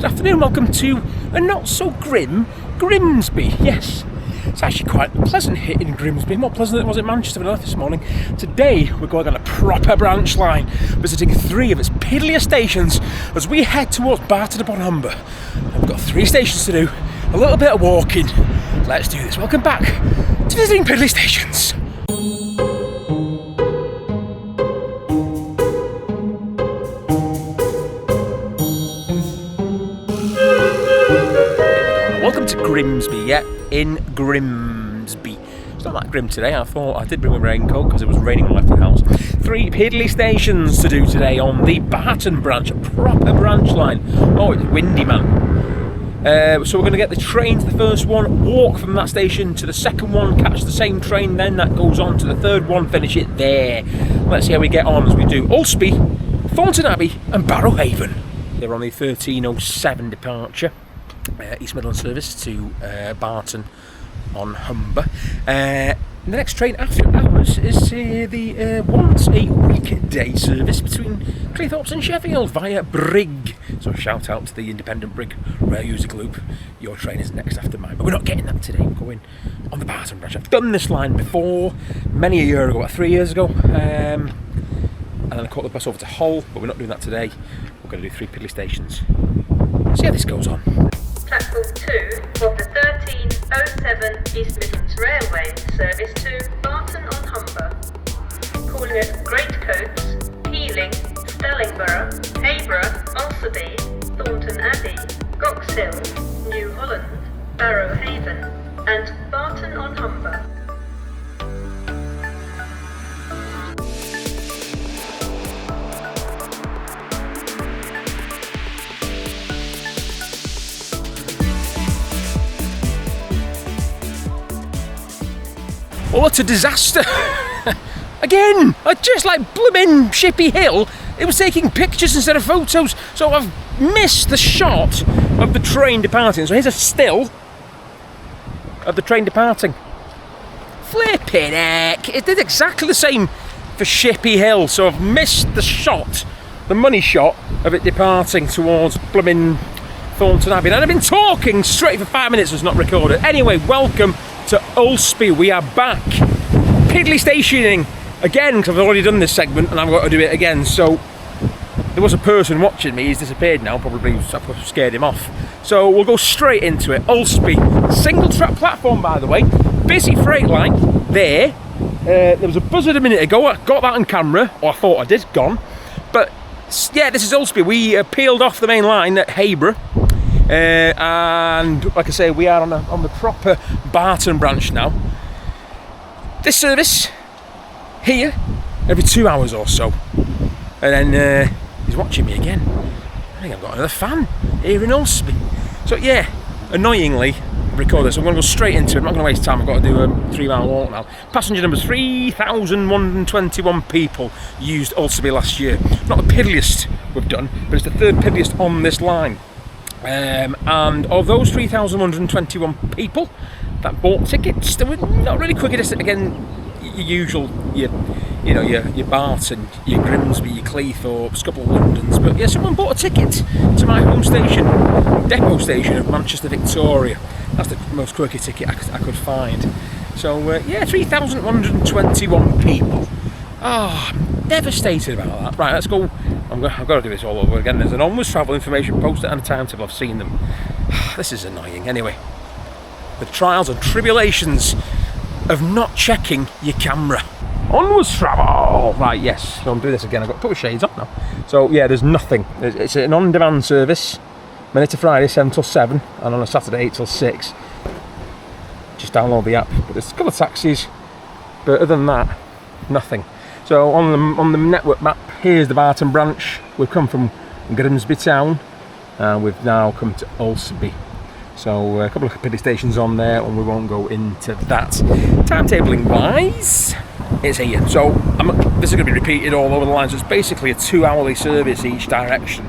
good afternoon, welcome to a not so grim Grimsby. Yes, it's actually quite pleasant here in Grimsby, more pleasant than it was in Manchester when I left this morning. Today we're going on a proper branch line, visiting 3 of its piddlier stations as we head towards Barton-on-Humber. We've got 3 stations to do, a little bit of walking. Let's do this. Welcome back to visiting piddly stations. Welcome to Grimsby, yeah, in Grimsby. It's not that grim today. I thought I did bring a raincoat because it was raining when I left the house. 3 piddly stations to do today on the Barton branch, a proper branch line. Oh, it's windy, man. So we're going to get the train to the first one, walk from that station to the second one, catch the same train, then that goes on to the third one, finish it there. Let's see how we get on as we do Ulceby, Thornton Abbey and Barrow Haven. They're on the 13:07 departure. East Midlands service to Barton-on-Humber. The next train after ours is the once a weekday service between Cleethorpes and Sheffield via Brig. So shout out to the independent Brig rail user group. Your train is next after mine, but we're not getting that today. We're going on the Barton branch. I've done this line before, many a year ago, about 3 years ago. And then I caught the bus over to Hull, but we're not doing that today. We're going to do 3 piddly stations. See how this goes on. Platform 2 of the 13:07 East Midlands Railway service to Barton-on-Humber. Calling at Greatcoats, Peeling, Stellingborough, Hayborough, Ulceby, Thornton Abbey, Goxhill, New Holland, Barrow Haven and Barton-on-Humber. Oh, it's a disaster! Again! Just like blooming Shippy Hill, it was taking pictures instead of photos, so I've missed the shot of the train departing. So here's a still of the train departing. Flippin' heck! It did exactly the same for Shippy Hill, so I've missed the shot, the money shot of it departing towards blooming Thornton Abbey. And I've been talking straight for 5 minutes, so it's not recorded. Anyway, welcome to Ulceby. We are back piddly stationing again because I've already done this segment and I've got to do it again. So there was a person watching me, he's disappeared now, probably I scared him off. So we'll go straight into it. Ulceby, single track platform by the way, busy freight line there. There was a buzzard a minute ago, I got that on camera, or I thought I did, gone. But yeah, this is Ulceby. We peeled off the main line at Hayborough. And like I say, we are on the proper Barton branch now. This service here every 2 hours or so, and then he's watching me again. I think I've got another fan here in Ulceby. So yeah, annoyingly record this. I'm going to go straight into it. I'm not going to waste time. I've got to do a 3-mile walk now. Passenger numbers 3,121 people used Ulceby last year. Not the piddliest we've done, but it's the 3rd piddliest on this line. And of those 3,121 people that bought tickets, they were not really quick at again. Your usual, your Barton, your Grimsby, your Cleethorpes, a couple of Londons, but yeah, someone bought a ticket to my home station, depot station of Manchester Victoria. That's the most quirky ticket I could find. So yeah, 3,121 people. Oh, I'm devastated about that. Right, let's go. I've got to do this all over again. There's an onwards travel information poster and a timetable. I've seen them. This is annoying. Anyway, the trials and tribulations of not checking your camera. Onwards travel! Right, yes. So I'm doing this again. I've got to put my shades on now. So yeah, there's nothing. It's an on-demand service, Monday to Friday, 7 till 7, and on a Saturday, 8 till 6. Just download the app. But there's a couple of taxis, but other than that, nothing. So on the network map, here's the Barton branch. We've come from Grimsby town, and we've now come to Ulceby. So a couple of piddly stations on there, and we won't go into that. Timetabling wise, it's here. So this is going to be repeated all over the line. So it's basically a 2-hourly service each direction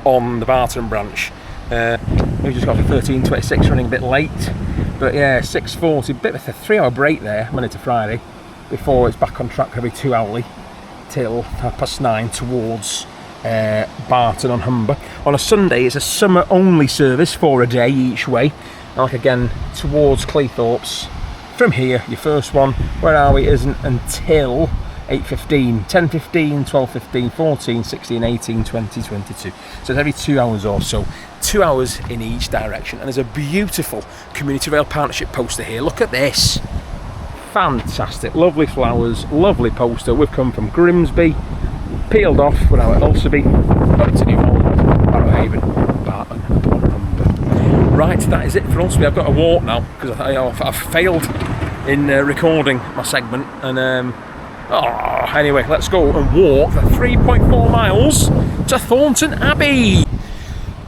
on the Barton branch. We just got to 13:26, running a bit late, but yeah, 6:40, bit of a 3-hour break there, Monday to Friday, before it's back on track every 2 hourly till 9:30 towards Barton-on-Humber. On a Sunday, it's a summer only service for a day each way. And like again, towards Cleethorpes. From here, your first one, where are we, isn't until 8:15, 10:15, 12:15, 14, 16, 18, 20, 22. So it's every 2 hours or so. 2 hours in each direction. And there's a beautiful Community Rail Partnership poster here. Look at this. Fantastic. Lovely flowers, lovely poster. We've come from Grimsby, peeled off, we're now at Ulceby, up to New Holland, Barrow Haven, Barton-on-Humber. Right, that is it for Ulceby. I've got to walk now because I've failed in recording my segment. And anyway, let's go and walk the 3.4 miles to Thornton Abbey.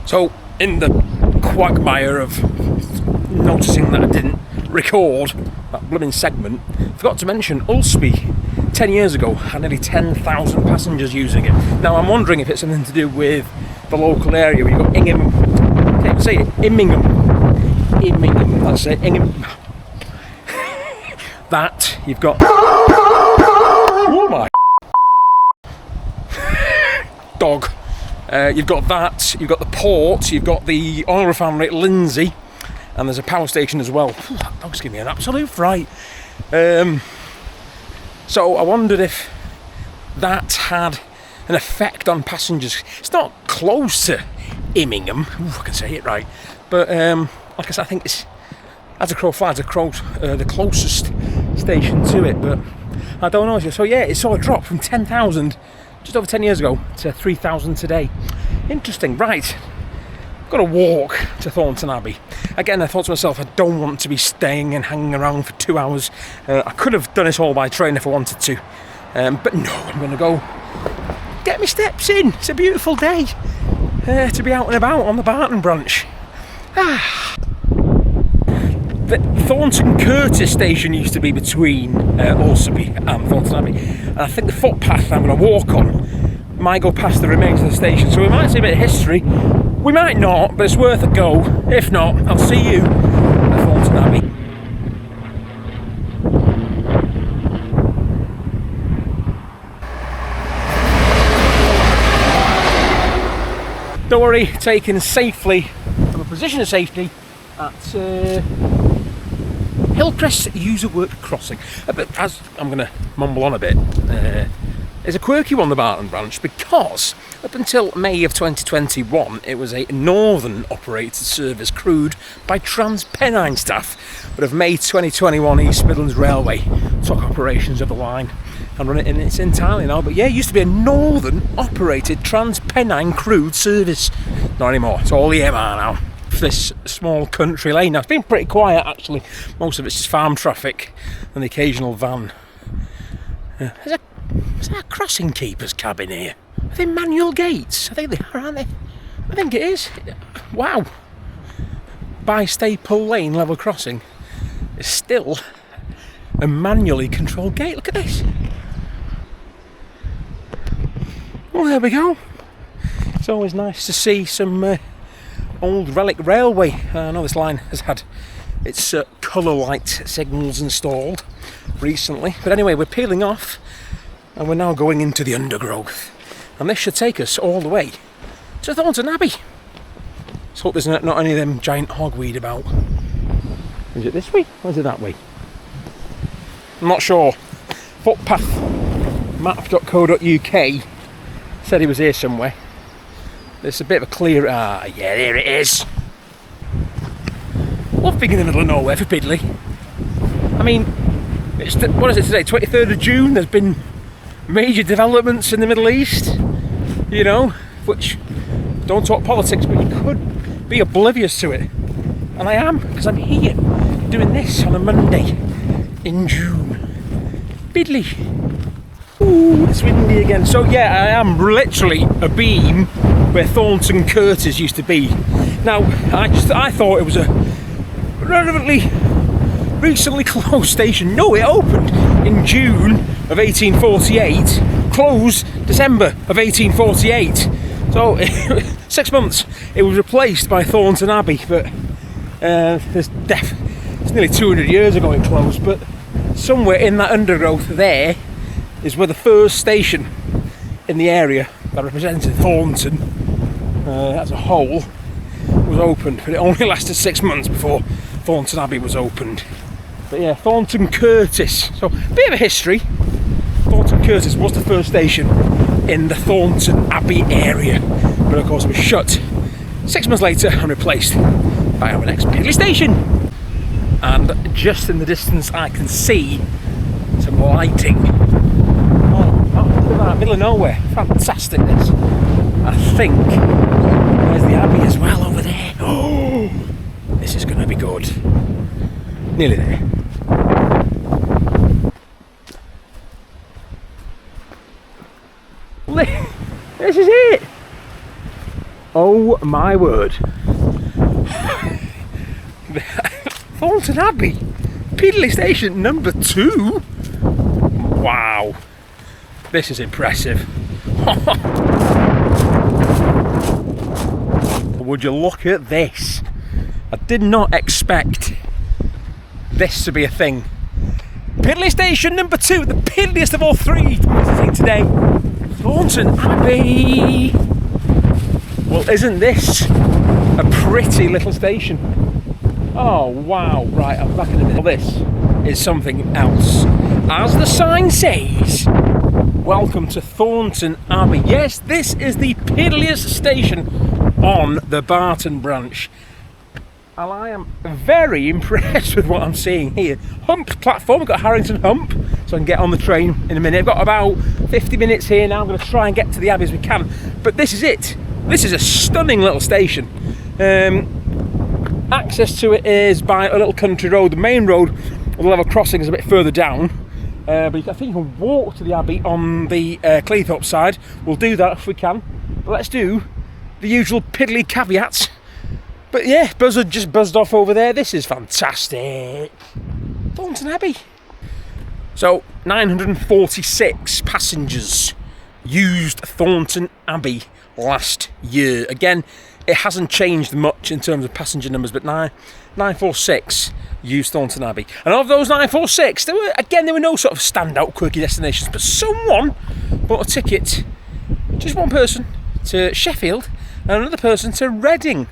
So, in the quagmire of noticing that I didn't record that blooming segment, forgot to mention Ulceby 10 years ago had nearly 10,000 passengers using it. Now I'm wondering if it's something to do with the local area where you've got Ingham, can't even say it, Immingham, that's it, Ingham. That, you've got, oh my dog. You've got that, you've got the port, you've got the oil refinery at Lindsay, and there's a power station as well. That dog's giving me an absolute fright. So I wondered if that had an effect on passengers. It's not close to Immingham, I can say it right, but like I said, I think it's, as a crow flies, the closest station to it, but I don't know. So yeah, it saw a drop from 10,000 just over 10 years ago to 3,000 today. Interesting. Right, got to walk to Thornton Abbey. Again, I thought to myself, I don't want to be staying and hanging around for 2 hours. I could have done it all by train if I wanted to, but no, I'm going to go get my steps in. It's a beautiful day to be out and about on the Barton branch. The Thornton Curtis station used to be between Ulceby and Thornton Abbey, and I think the footpath I'm going to walk on might go past the remains of the station, so we might see a bit of history. We might not, but it's worth a go. If not, I'll see you at Thornton Abbey. Don't worry, taken safely from a position of safety at Hillcrest User Work Crossing. But as I'm going to mumble on a bit, it's a quirky one, the Barton branch, because up until May of 2021 it was a northern operated service crewed by TransPennine staff, but of May 2021 East Midlands Railway took operations of the line and run it in its entirely now. But yeah, it used to be a northern operated TransPennine crewed service. Not anymore, it's all EMR now. This small country lane. Now it's been pretty quiet actually. Most of it's just farm traffic and the occasional van. Is that a crossing keeper's cabin here? Are they manual gates? I think they are, aren't they? I think it is. Wow. By Staple Lane level crossing is still a manually controlled gate. Look at this. Well, there we go. It's always nice to see some old relic railway. I know this line has had its colour light signals installed recently, but anyway, we're peeling off and we're now going into the undergrowth, and this should take us all the way to Thornton Abbey. Let's hope there's not any of them giant hogweed about. Is it this way or is it that way? I'm not sure. Footpathmap.co.uk said he was here somewhere. There's a bit of a clear... yeah, there it is. Love being in the middle of nowhere for Piddly. I mean, it's what is it today? 23rd of June. There's been major developments in the Middle East, you know, which don't talk politics, but you could be oblivious to it. And I am, because I'm here doing this on a Monday in June. Piddly. Ooh, it's windy again. So yeah, I am literally a beam where Thornton Curtis used to be. Now, I thought it was a relatively recently closed station. No, it opened in June of 1848, closed December of 1848. So 6 months. It was replaced by Thornton Abbey, but it's nearly 200 years ago it closed. But somewhere in that undergrowth there is where the first station in the area that represented Thornton as a whole was opened, but it only lasted 6 months before Thornton Abbey was opened. But yeah, Thornton Curtis. So, bit of a history. Thornton Curtis was the first station in the Thornton Abbey area, but of course it was shut 6 months later and replaced by our next Piddly station. And just in the distance I can see some lighting. Oh, look at that, middle of nowhere. Fantastic this. I think there's the Abbey as well over there. Oh, this is going to be good. Nearly there. This is it! Oh my word. Thornton Abbey, Piddly station number 2. Wow, this is impressive. Would you look at this? I did not expect this to be a thing. Piddly station number 2, the piddliest of all 3 visiting today. Thornton Abbey. Well, isn't this a pretty little station? Oh wow, right, I'm back in a minute. This is something else. As the sign says, welcome to Thornton Abbey. Yes, this is the piddliest station on the Barton branch. And I am very impressed with what I'm seeing here. Hump platform, we've got Harrington Hump, so I can get on the train in a minute. I've got about 50 minutes here now. I'm going to try and get to the Abbey as we can. But this is it. This is a stunning little station. Access to it is by a little country road. The main road, the level crossing, is a bit further down. But I think you can walk to the Abbey on the Cleethorpes side. We'll do that if we can. But let's do the usual piddly caveats. But yeah, Buzzard just buzzed off over there. This is fantastic. Thornton Abbey. So, 946 passengers used Thornton Abbey last year. Again, it hasn't changed much in terms of passenger numbers, but 946 used Thornton Abbey. And of those 946, there were no sort of standout quirky destinations, but someone bought a ticket, just one person, to Sheffield and another person to Reading.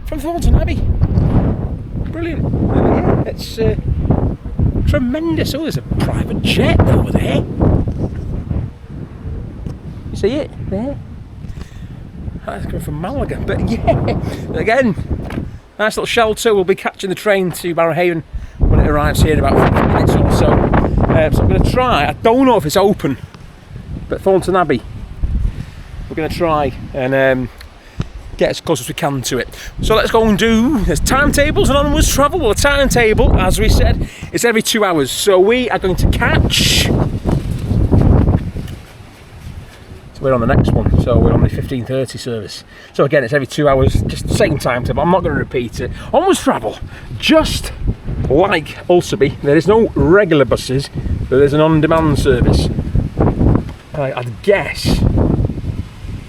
From Thornton Abbey. Brilliant. Yeah, it's tremendous. Oh, there's a private jet over there. You see it there? That's coming from Malaga. But yeah, again, nice little shelter. We'll be catching the train to Barrow Haven when it arrives here in about 50 minutes or so. So I'm going to try. I don't know if it's open, but Thornton Abbey, we're going to try and get as close as we can to it. So let's go and do, there's timetables and onwards travel. Well, the timetable, as we said, is every 2 hours. So we are going to catch, so we're on the next one, so we're on the 15:30 service. So again, it's every 2 hours, just the same timetable. I'm not going to repeat it. Onwards travel, just like Ulceby, there is no regular buses, but there's an on-demand service. I'd guess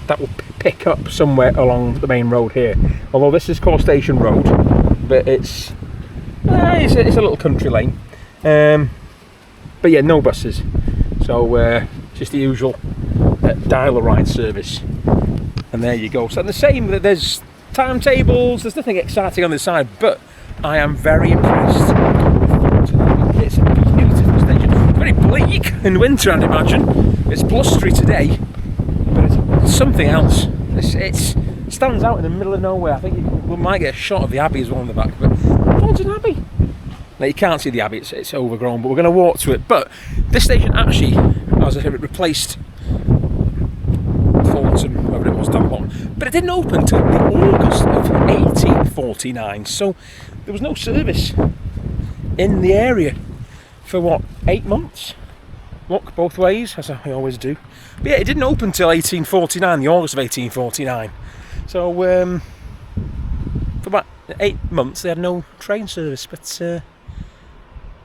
that will pick up somewhere along the main road here. Although this is called Station Road, but it's a little country lane. But yeah, no buses. So just the usual dial-a ride service. And there you go. So the same, there's timetables, there's nothing exciting on this side, but I am very impressed. It's a beautiful station. It's very bleak in winter, I'd imagine. It's blustery today, but it's something else. It stands out in the middle of nowhere. I think we might get a shot of the Abbey as well on the back, but Thornton Abbey. Now you can't see the Abbey, it's overgrown, but we're going to walk to it. But this station actually, as I said, it replaced Thornton, whatever it was down the bottom. But it didn't open until the August of 1849, so there was no service in the area for what, 8 months? Look, both ways, as I always do. But yeah, it didn't open until 1849, the August of 1849. So for about 8 months they had no train service, but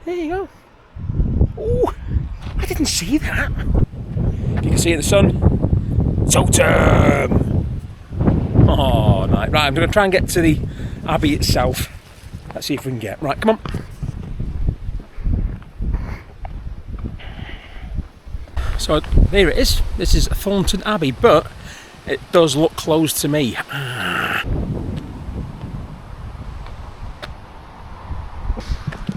there you go. Oh, I didn't see that. You can see in the sun. It's autumn. Oh, nice. Right, I'm going to try and get to the Abbey itself. Let's see if we can get. Right, come on. So there it is. This is Thornton Abbey, but it does look closed to me.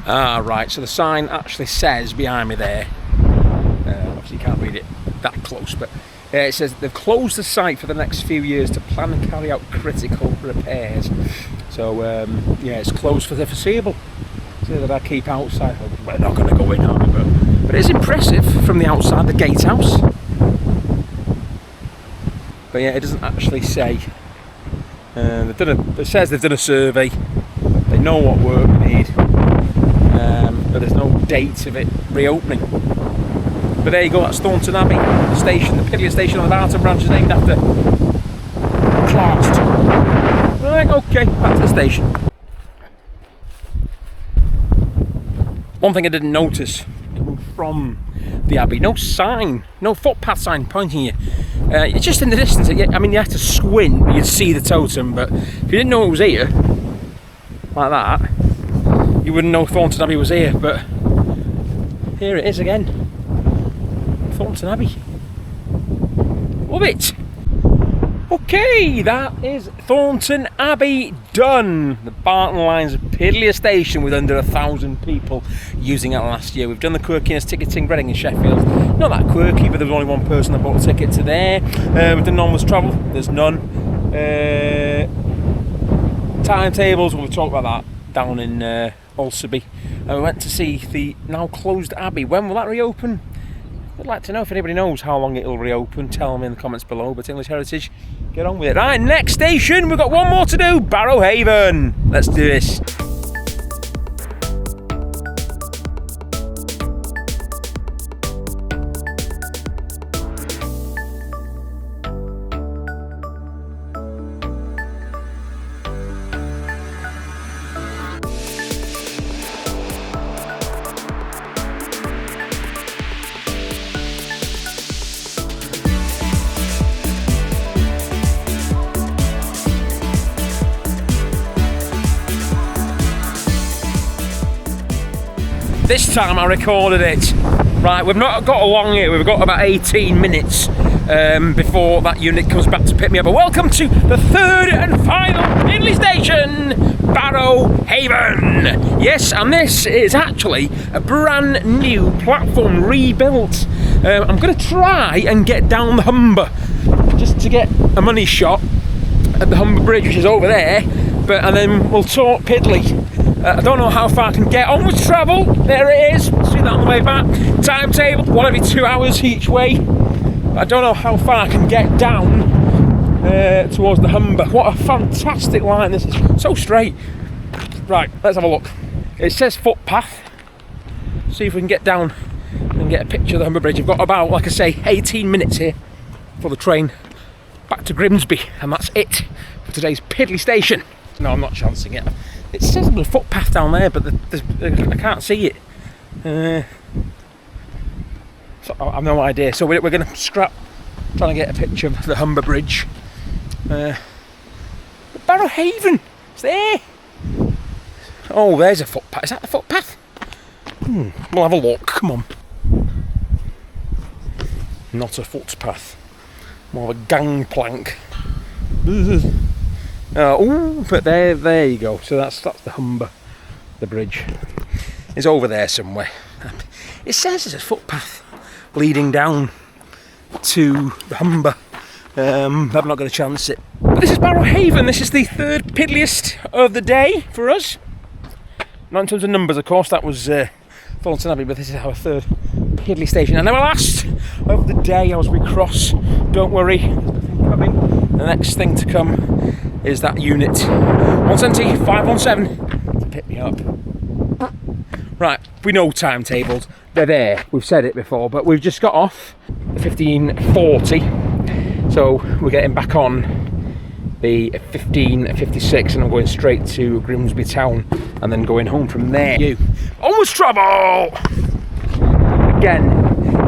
Right, so the sign actually says behind me there, obviously you can't read it that close, but it says they've closed the site for the next few years to plan and carry out critical repairs. So yeah, it's closed for the foreseeable. So that I keep outside. We're not going to go in, are we? But it's impressive from the outside, the gatehouse. But yeah, it doesn't actually say. It says they've done a survey. They know what work they need. But there's no date of it reopening. But there you go, that's Thornton Abbey Station, the Piddly station on the Barton branch is named after Classed. Right, okay, back to the station. One thing I didn't notice coming from the Abbey, no sign, no footpath sign pointing you. It's just in the distance. I mean, you have to squint, you'd see the totem, but if you didn't know it was here, like that, you wouldn't know Thornton Abbey was here, but here it is again. Thornton Abbey. Love it! Okay, that is Thornton Abbey done. The Barton Line's Piddly station with under 1,000 people using it last year. We've done the quirkiness ticketing Reading and Sheffield. Not that quirky, but there was only one person that bought a ticket to there. We've done normals travel, there's none. Timetables, we'll talk about that down in Ulceby. We went to see the now closed Abbey. When will that reopen? I'd like to know if anybody knows how long it'll reopen. Tell me in the comments below. But English Heritage, get on with it. Right, next station, we've got one more to do. Barrow Haven. Let's do this. This time I recorded it. Right, we've not got along here, we've got about 18 minutes before that unit comes back to pick me up. But welcome to the third and final Piddly station, Barrow Haven. Yes, and this is actually a brand new platform rebuilt. I'm going to try and get down the Humber just to get a money shot at the Humber Bridge, which is over there, and then we'll talk Piddly. I don't know how far I can get. Onwards travel, there it is. See that on the way back. Timetable, 1 every 2 hours each way. I don't know how far I can get down towards the Humber. What a fantastic line this is. So straight. Right, let's have a look. It says footpath. See if we can get down and get a picture of the Humber Bridge. We've got about, like I say, 18 minutes here for the train back to Grimsby. And that's it for today's Piddly station. No, I'm not chancing it. It says there's a footpath down there, but I can't see it. So I have no idea. So we're going to scrap trying to get a picture of the Humber Bridge. Barrow Haven, it's there. Oh, there's a footpath. Is that the footpath? We'll have a look. Come on. Not a footpath. More of a gangplank. Oh, but there you go. So that's the Humber, the bridge. It's over there somewhere. It says there's a footpath leading down to the Humber. I'm not going to chance it. But this is Barrow Haven. This is the third piddliest of the day for us. Not in terms of numbers, of course. That was Thornton Abbey, but this is our third Piddly station. And our last of the day as we cross. Don't worry, there's nothing coming. The next thing to come is that unit 170 517 to pick me up. Right, we know timetables. They're there. We've said it before, but we've just got off the 1540. So we're getting back on the 1556 and I'm going straight to Grimsby town and then going home from there. Onwards travel! Again,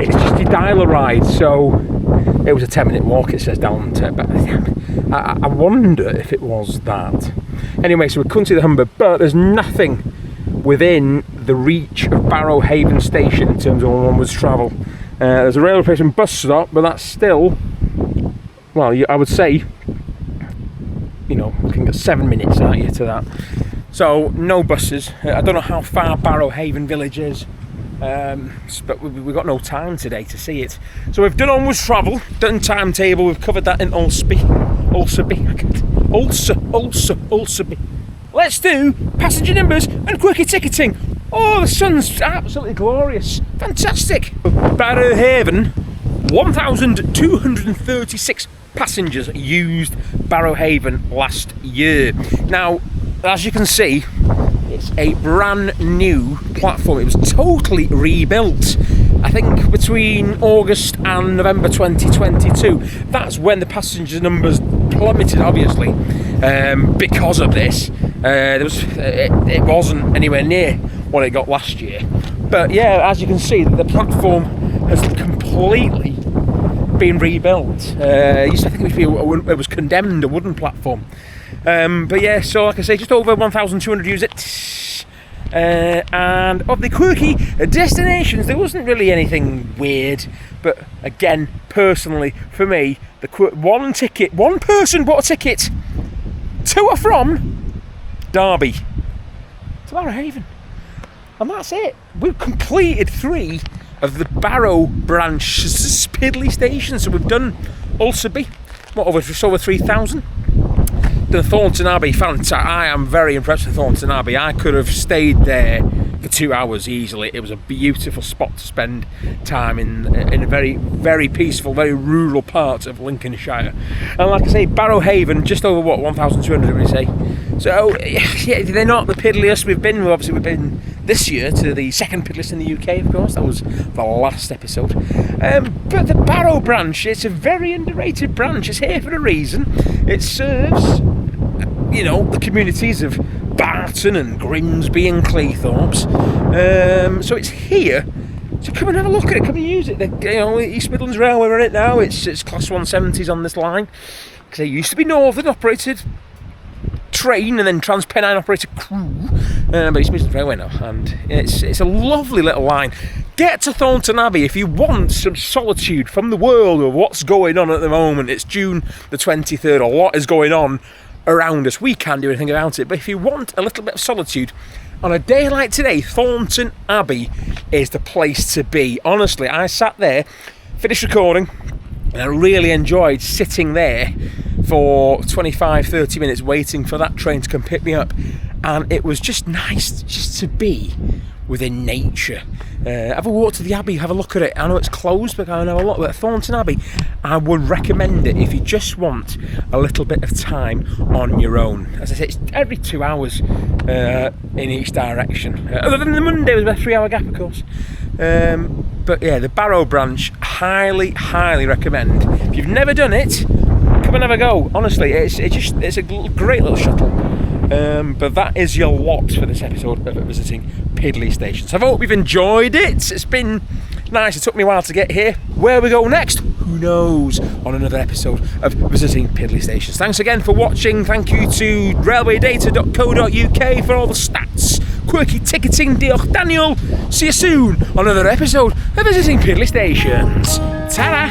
it's just your dial a ride, so it was a 10-minute walk, it says down to, but I wonder if it was that. Anyway, so we couldn't see the Humber, but there's nothing within the reach of Barrow Haven station in terms of onwards travel. There's a railway station bus stop, but that's still, well, I would say, you know, looking at 7 minutes, aren't you, to that? So no buses. I don't know how far Barrow Haven village is, but we've got no time today to see it. So we've done onwards travel, done timetable. We've covered that in Ulceby. Let's do passenger numbers and quickie ticketing. Oh, the sun's absolutely glorious, fantastic. Barrow Haven, 1,236 passengers used Barrow Haven last year. Now, as you can see, it's a brand new platform. It was totally rebuilt, I think, between August and November 2022. That's when the passenger numbers plummeted, obviously, because of this. It wasn't anywhere near what it got last year. But yeah, as you can see, the platform has completely been rebuilt. I think it was condemned, a wooden platform. But yeah, so like I say, just over 1,200 use it. And of the quirky destinations, there wasn't really anything weird. But again, personally, for me, one person bought a ticket to or from Derby to Barrow Haven. And that's it. We've completed 3 of the Barrow branch's Piddly stations. So we've done Ulceby, just over 3,000. The Thornton Abbey, fantastic. I am very impressed with Thornton Abbey. I could have stayed there for 2 hours easily. It was a beautiful spot to spend time in a very, very peaceful, very rural part of Lincolnshire. And like I say, Barrow Haven, just over 1,200, we say. So yeah, they're not the piddliest we've been. We've been this year to the second piddliest in the UK, of course. That was the last episode. But the Barrow branch, it's a very underrated branch. It's here for a reason. It serves, you know, the communities of Barton and Grimsby and Cleethorpes. So it's here. So come and have a look at it. Come and use it. East Midlands Railway are in it now. It's class 170s on this line. Because they used to be Northern operated train and then Transpennine operated crew. But East Midlands Railway now, and it's a lovely little line. Get to Thornton Abbey if you want some solitude from the world of what's going on at the moment. It's June the 23rd. A lot is going on around us. We can't do anything about it, but if you want a little bit of solitude on a day like today, Thornton Abbey is the place to be. Honestly, I sat there, finished recording, and I really enjoyed sitting there for 25-30 minutes waiting for that train to come pick me up, and it was just nice just to be within nature. Have a walk to the Abbey, have a look at it. I know it's closed, but go and have a look. But Thornton Abbey, I would recommend it if you just want a little bit of time on your own. As I say, it's every 2 hours in each direction. Other than the Monday was a 3-hour gap, of course. But yeah, the Barrow branch, highly, highly recommend. If you've never done it, come and have a go. Honestly, it's a great little shuttle. But that is your lot for this episode of visiting Piddly Station. So I hope you've enjoyed it. It's been nice. It took me a while to get here. Where we go next, who knows, on another episode of visiting Piddly Stations. Thanks again for watching. Thank you to railwaydata.co.uk for all the stats, quirky ticketing. Diolch Daniel. See you soon on another episode of visiting Piddly Stations. Ta-da!